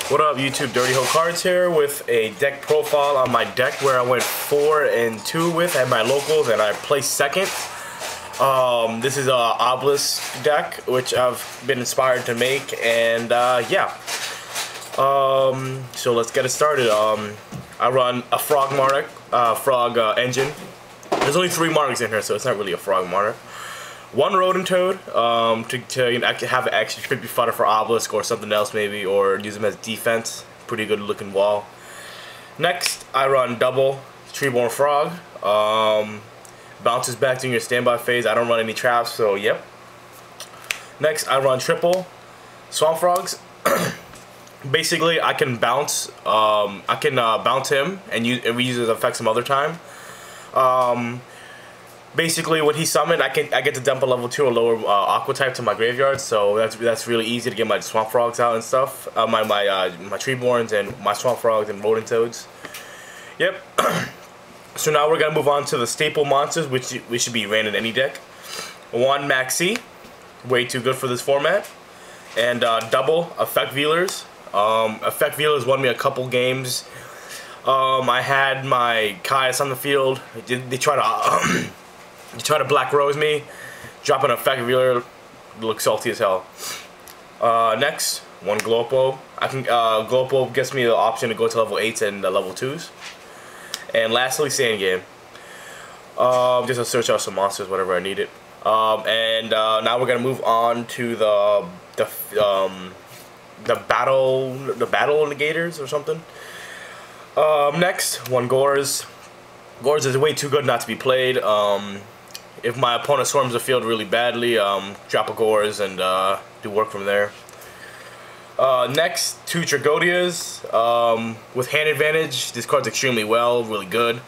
What up, YouTube? Dirty Ho Cards here with a deck profile on my deck where I went 4-2 with at my locals and I placed second. This is a Obelisk deck which I've been inspired to make, and yeah. So let's get it started. I run a Frog Monarch, Frog engine. There's only 3 Monarchs in here, so it's not really a Frog Monarch. 1 Rodent Toad, to you know, have an extra trippy fodder for Obelisk or something else maybe, or use them as defense. Pretty good looking wall. Next, I run double Treeborn Frog. Bounces back during your standby phase. I don't run any traps, so yep. Next, I run triple Swamp Frogs. Basically, I can bounce. Bounce him and reuse his effect some other time. Basically, when he's summoned, I get to dump a level 2 or lower Aqua type to my graveyard, so that's really easy to get my Swamp Frogs out and stuff. My Treeborns and my Swamp Frogs and Rodent Toads. Yep. So now we're gonna move on to the staple monsters, which should be ran in any deck. 1 Maxi, way too good for this format, and double Effect Veilers. Effect Veilers won me a couple games. I had my Caius on the field. They try to Black Rose me, drop an Effect Veailer, look salty as hell. Next, 1 Glowpo. Glowpo gets me the option to go to level 8s and level 2s. And lastly, Sand Game. Just to search out some monsters, whatever I need it. Now we're gonna move on to the battle negators or something. Next, 1 Gores. Gores is way too good not to be played. If my opponent swarms the field really badly, drop a Gores and do work from there. Next, 2 Tourguides. With hand advantage, this card's extremely well, really good.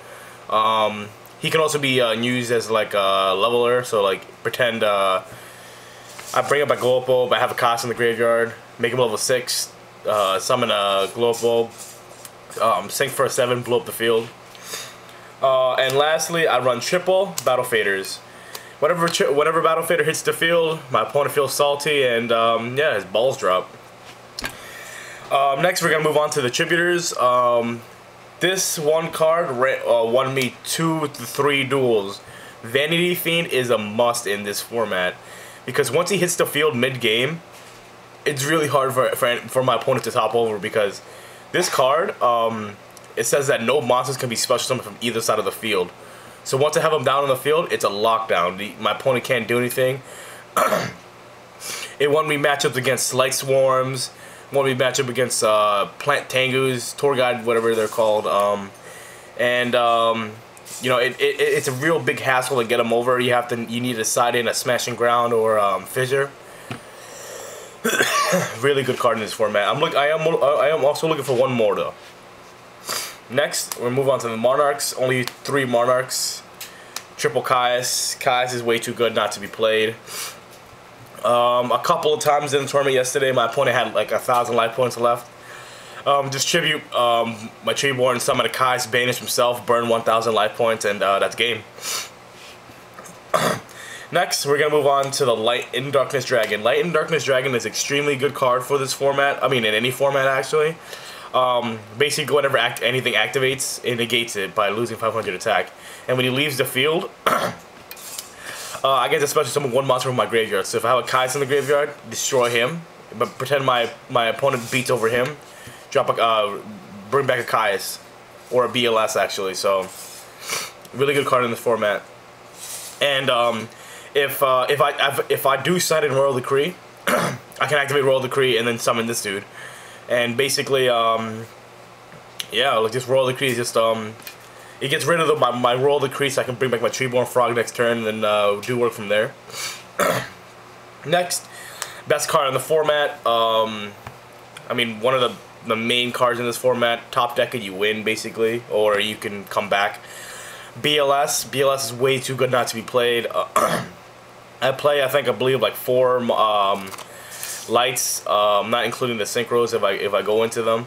He can also be used as like a leveler, so like pretend I bring up a Glowpo, but I have a Caius in the graveyard, make him level 6, summon a Glowpo, sink for a 7, blow up the field. And lastly, I run triple Battle Faders. Whenever Battle Fader hits the field, my opponent feels salty, and yeah, his balls drop. Next, we're gonna move on to the Tributors. This one card won me 2 to 3 duels. Vanity Fiend is a must in this format because once he hits the field mid-game, it's really hard for my opponent to top over, because this card, it says that no monsters can be special summoned from either side of the field. So once I have him down on the field, it's a lockdown. My opponent can't do anything. It won me matchups against LightSworns. Won me matchup against Plant Tengus, Tourguides, whatever they're called. You know, it's a real big hassle to get them over. You need to side in a Smashing Ground or Fissure. Really good card in this format. I am also looking for 1 more though. Next, we'll move on to the Monarchs. Only 3 Monarchs. Triple Caius. Caius is way too good not to be played. A couple of times in the tournament yesterday, my opponent had like 1,000 life points left. Just tribute my Treeborn, summon a Caius, banish himself, burn 1,000 life points, and that's game. Next, we're gonna move on to the Light and Darkness Dragon. Light and Darkness Dragon is an extremely good card for this format. I mean, in any format actually. Basically, whenever anything activates, it negates it by losing 500 attack. And when he leaves the field, I get to special summon 1 monster from my graveyard. So if I have a Caius in the graveyard, destroy him. But pretend my opponent beats over him. Bring back a Caius or a BLS actually. So really good card in this format. And if I do side in Royal Decree, I can activate Royal Decree and then summon this dude. And basically, yeah, like this Royal Decree is just it gets rid of my Royal Decree, so I can bring back my Treeborn Frog next turn and then do work from there. Next, best card in the format. I mean, one of the main cards in this format. Top deck it, you win basically, or you can come back. BLS. BLS is way too good not to be played. I play, I believe like 4 lights, not including the synchros if I go into them.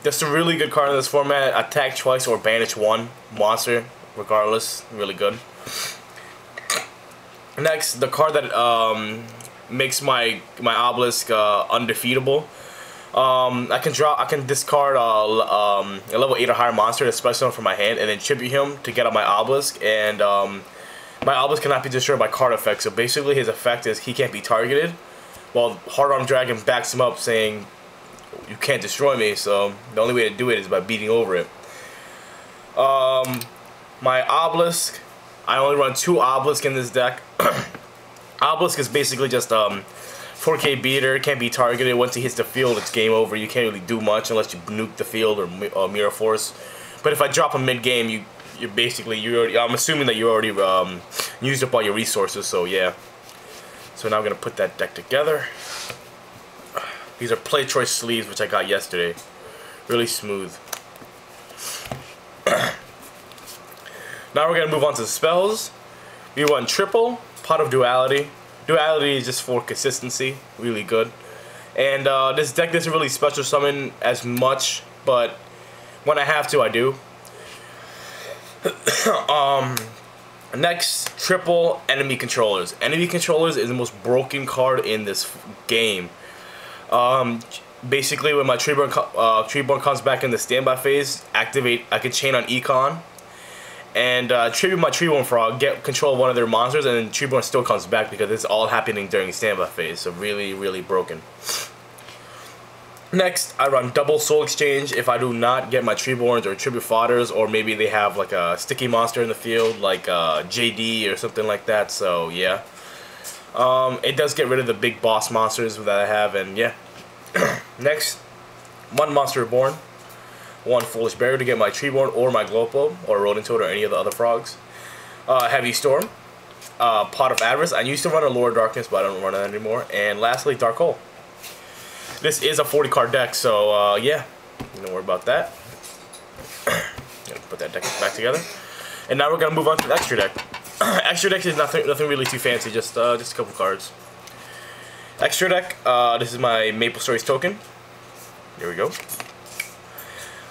Just a really good card in this format. Attack twice or banish 1 monster, regardless. Really good. Next, the card that makes my Obelisk undefeatable. I can discard a level 8 or higher monster, a special one from my hand, and then tribute him to get out my Obelisk. And my Obelisk cannot be destroyed by card effects. So basically, his effect is he can't be targeted. While Hard Arm Dragon backs him up, saying, "You can't destroy me." So the only way to do it is by beating over it. My Obelisk, I only run 2 Obelisk in this deck. Obelisk is basically just 4K beater, can't be targeted. Once he hits the field, it's game over. You can't really do much unless you nuke the field or Mirror Force. But if I drop him mid-game, I'm assuming that you already used up all your resources, so yeah. So now I'm going to put that deck together. These are Play Choice sleeves, which I got yesterday. Really smooth. Now we're going to move on to the spells. We run triple, Pot of Duality. Duality is just for consistency, really good. And this deck doesn't really special summon as much, but when I have to, I do. Next, triple enemy controllers. Enemy controllers is the most broken card in this game. Basically, when my Treeborn comes back in the standby phase, activate. I can chain on Econ, and tribute my Treeborn Frog, get control of one of their monsters, and then Treeborn still comes back because it's all happening during standby phase. So really, really broken. Next, I run double Soul Exchange if I do not get my Treeborns or Tribute Fodders, or maybe they have like a sticky monster in the field, like JD or something like that. So yeah, it does get rid of the big boss monsters that I have, and yeah. Next, 1 Monster Reborn, 1 Foolish Barrier to get my Treeborn or my Glowpo or Rodent Toad or any of the other frogs. Heavy Storm, Pot of Avarice. I used to run a Lord Darkness, but I don't run it anymore. And lastly, Dark Hole. This is a 40 card deck, so yeah, don't worry about that. Gonna put that deck back together. And now we're gonna move on to the extra deck. Extra deck is nothing really too fancy, just a couple cards. Extra deck, this is my Maple Stories token. Here we go.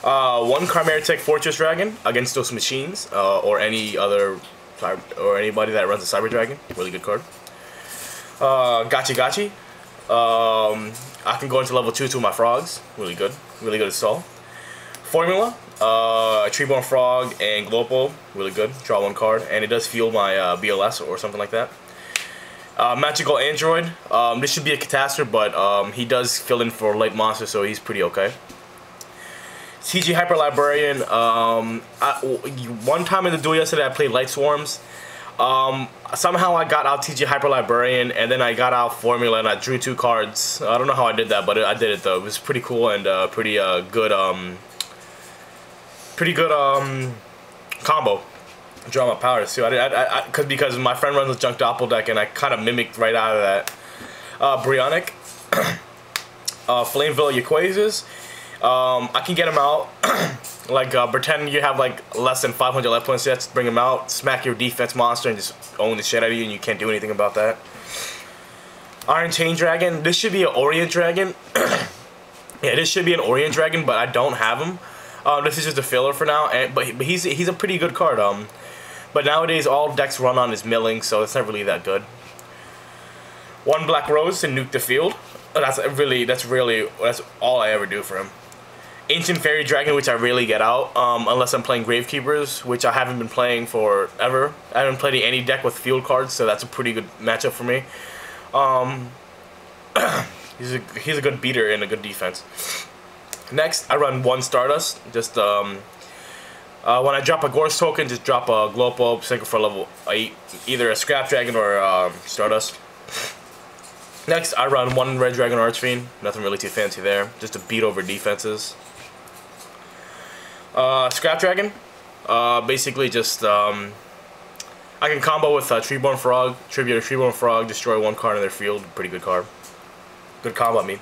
1 Chimera Tech Fortress Dragon against those machines, or any other, or anybody that runs a Cyber Dragon. Really good card. Gachi. I can go into level 2 with my frogs. Really good to stall. Formula, Treeborn Frog and Glowpo. Really good. Draw 1 card, and it does fuel my BLS or something like that. Magical Android. This should be a Catastrophe, but he does fill in for light monster, so he's pretty okay. T.g Hyper Librarian. One time in the duel yesterday, I played LightSworns. Somehow I got out T.g Hyper Librarian, and then I got out Formula, and I drew 2 cards. I don't know how I did that, but I did it though. It was pretty cool and pretty good combo. Draw my powers too. Because my friend runs a junk Doppel deck, and I kind of mimicked right out of that. Brionic, Flameville Yaquazes. I can get him out. Like pretend you have like less than 500 life points. You have to bring him out, smack your defense monster, and just own the shit out of you, and you can't do anything about that. Iron Chain Dragon. This should be an Orient Dragon. Yeah, this should be an Orient Dragon, but I don't have him. This is just a filler for now, but he's a pretty good card. But nowadays all decks run on his milling, so it's not really that good. 1 Black Rose to nuke the field. That's all I ever do for him. Ancient Fairy Dragon, which I rarely get out, unless I'm playing Gravekeepers, which I haven't been playing forever. I haven't played any deck with field cards, so that's a pretty good matchup for me. He's a good beater and a good defense. Next, I run 1 Stardust. Just when I drop a Gorse token, just drop a Glowpo, single for level 8, either a Scrap Dragon or Stardust. Next, I run 1 Red Dragon Archfiend. Nothing really too fancy there, just to beat over defenses. Scrap Dragon, basically just I can combo with Treeborn Frog, tribute a Treeborn Frog, destroy 1 card in their field. Pretty good card. Good combo, I mean.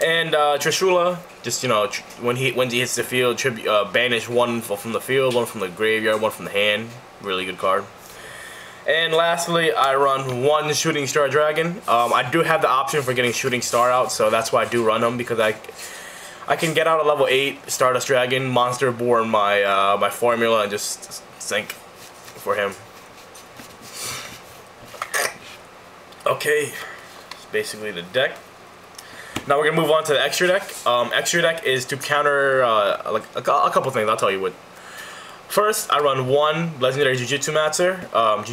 And Trishula, just when he hits the field, banish 1 from the field, 1 from the graveyard, 1 from the hand. Really good card. And lastly, I run 1 Shooting Star Dragon. I do have the option for getting Shooting Star out, so that's why I do run them, because I can get out a level 8 Stardust Dragon, Monster Born my my formula, and just sink for him. Okay, that's basically the deck. Now we're gonna move on to the extra deck. Extra deck is to counter like a couple things. I'll tell you what. First, I run one legendary Jujutsu Master. I'm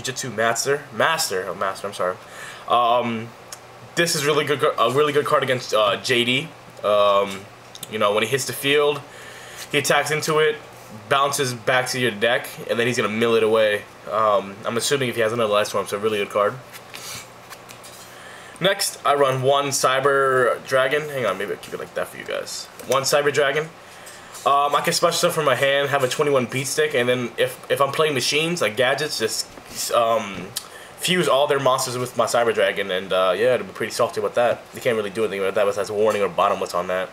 sorry. This is really good. A really good card against JD. You know, when he hits the field, he attacks into it, bounces back to your deck, and then he's gonna mill it away. I'm assuming if he has another LightSworns, so a really good card. Next, I run one Cyber Dragon. Hang on, maybe I'll keep it like that for you guys. One Cyber Dragon. I can special stuff from my hand, have a 21 beat stick, and then if I'm playing machines, like gadgets, just fuse all their monsters with my Cyber Dragon, and yeah, it'll be pretty salty with that. You can't really do anything with that besides a warning or bottomless on that.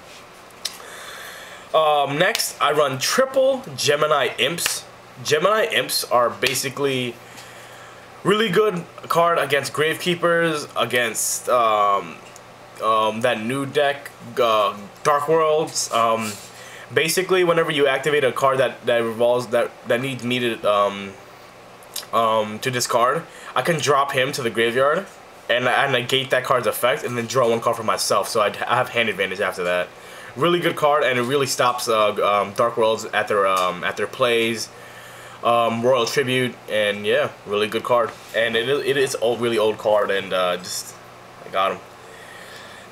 Next, I run triple Gemini Imps. Gemini Imps are basically really good card against Gravekeepers, against that new deck, Dark Worlds. Basically, whenever you activate a card that revolves that needs me to discard, I can drop him to the graveyard, and I negate that card's effect, and then draw one card for myself. So I have hand advantage after that. Really good card, and it really stops Dark Worlds at their plays. Royal Tribute, and yeah, really good card. And it is really old card, and just I got him.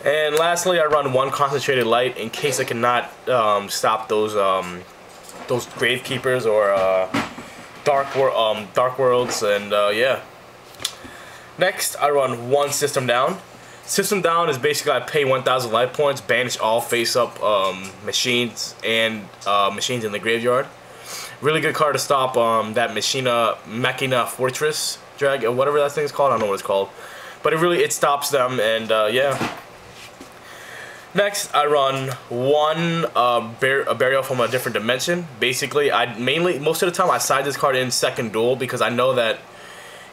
And lastly, I run one Concentrated Light in case I cannot stop those Gravekeepers or Dark Worlds, and yeah. Next, I run one System Down. System Down is basically I pay 1,000 life points, banish all face-up machines and machines in the graveyard. Really good card to stop that Machina Fortress Dragon, whatever that thing is called. I don't know what it's called, but it stops them, and yeah. Next, I run one Burial from a Different Dimension. Basically, most of the time I side this card in second duel because I know that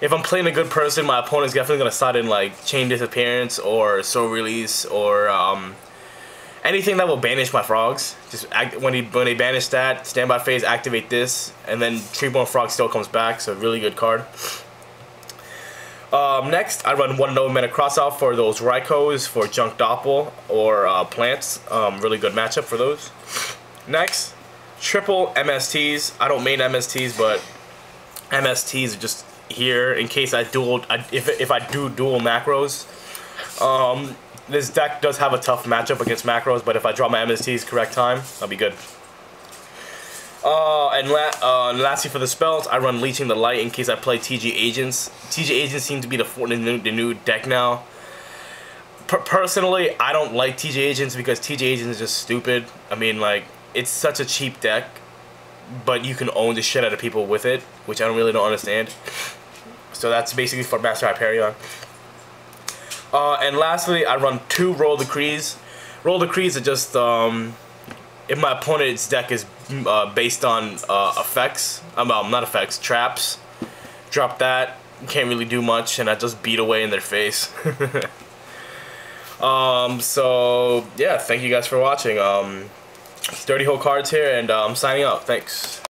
if I'm playing a good person, my opponent's definitely gonna side in like Chain Disappearance or Soul Release or anything that will banish my frogs. Just when they banish that, standby phase, activate this, and then Treeborn Frog still comes back. So really good card. Next, I run one No Mana Crossout for those Raikos for Junk Doppel or plants. Really good matchup for those. Next, triple MSTs. I don't main MSTs, but MSTs are just here in case I if I do dual macros. This deck does have a tough matchup against macros, but if I draw my MSTs correct time, I'll be good. And lastly for the spells, I run Leeching the Light in case I play T.g Agents. T.g Agents seem to be the new deck now. Personally, I don't like T.g Agents because T.g Agents is just stupid. I mean, like, it's such a cheap deck, but you can own the shit out of people with it, which I don't understand. So that's basically for Master Hyperion. And lastly, I run two Roll Decrees. Roll Decrees are just if my opponent's deck is based on effects, not effects, traps, drop that. Can't really do much, and I just beat away in their face. So yeah, thank you guys for watching. It's Dirty Hole Cards here, and I'm signing out. Thanks.